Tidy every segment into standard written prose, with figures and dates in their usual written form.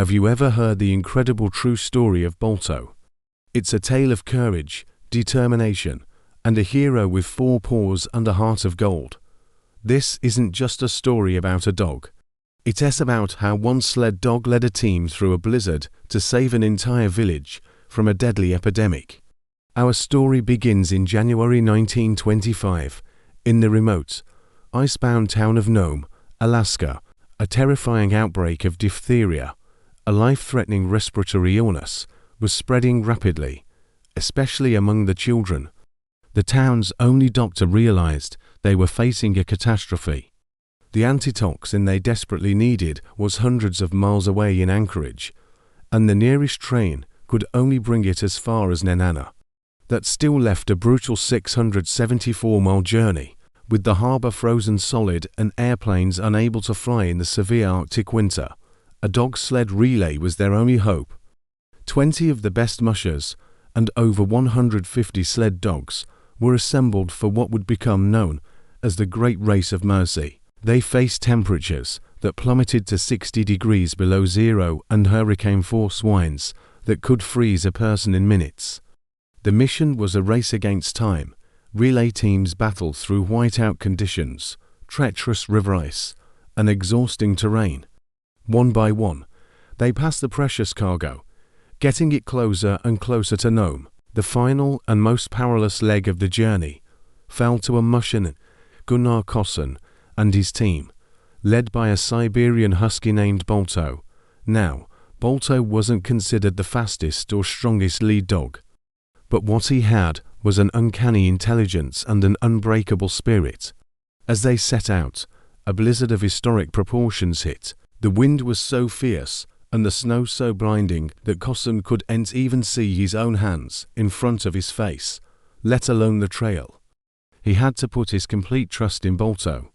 Have you ever heard the incredible true story of Balto? It's a tale of courage, determination, and a hero with 4 paws and a heart of gold. This isn't just a story about a dog. It is about how one sled dog led a team through a blizzard to save an entire village from a deadly epidemic. Our story begins in January 1925, in the remote, icebound town of Nome, Alaska. A terrifying outbreak of diphtheria, a life-threatening respiratory illness, was spreading rapidly, especially among the children. The town's only doctor realized they were facing a catastrophe. The antitoxin they desperately needed was hundreds of miles away in Anchorage, and the nearest train could only bring it as far as Nenana. That still left a brutal 674-mile journey, with the harbor frozen solid and airplanes unable to fly in the severe Arctic winter. A dog sled relay was their only hope. 20 of the best mushers and over 150 sled dogs were assembled for what would become known as the Great Race of Mercy. They faced temperatures that plummeted to 60 degrees below zero and hurricane-force winds that could freeze a person in minutes. The mission was a race against time. Relay teams battled through whiteout conditions, treacherous river ice, and exhausting terrain. One by one, they passed the precious cargo, getting it closer and closer to Nome. The final and most perilous leg of the journey fell to a Mushin, Gunnar Kosson, and his team, led by a Siberian husky named Balto. Now, Balto wasn't considered the fastest or strongest lead dog, but what he had was an uncanny intelligence and an unbreakable spirit. As they set out, a blizzard of historic proportions hit. The wind was so fierce and the snow so blinding that Kosson couldn't even see his own hands in front of his face, let alone the trail. He had to put his complete trust in Balto.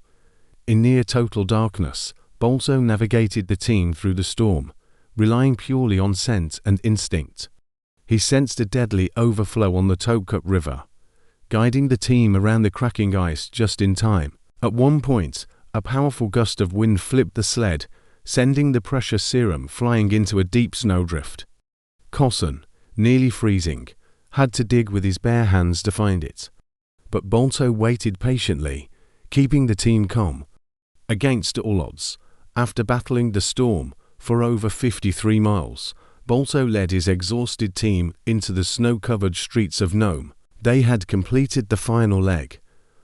In near total darkness, Balto navigated the team through the storm, relying purely on scent and instinct. He sensed a deadly overflow on the Tokup River, guiding the team around the cracking ice just in time. At one point, a powerful gust of wind flipped the sled, sending the precious serum flying into a deep snowdrift. Kosson, nearly freezing, had to dig with his bare hands to find it. But Balto waited patiently, keeping the team calm. Against all odds, after battling the storm for over 53 miles, Balto led his exhausted team into the snow-covered streets of Nome. They had completed the final leg.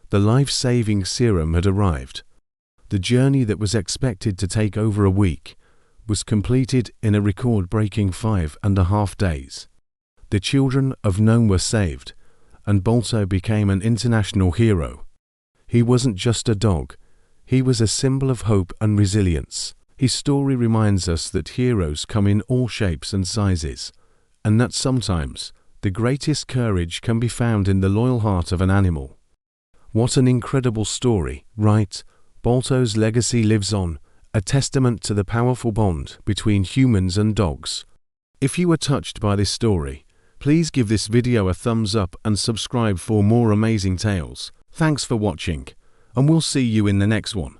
The life-saving serum had arrived. The journey that was expected to take over a week was completed in a record-breaking 5.5 days. The children of Nome were saved, and Balto became an international hero. He wasn't just a dog. He was a symbol of hope and resilience. His story reminds us that heroes come in all shapes and sizes, and that sometimes the greatest courage can be found in the loyal heart of an animal. What an incredible story, right? Balto's legacy lives on, a testament to the powerful bond between humans and dogs. If you were touched by this story, please give this video a thumbs up and subscribe for more amazing tales. Thanks for watching, and we'll see you in the next one.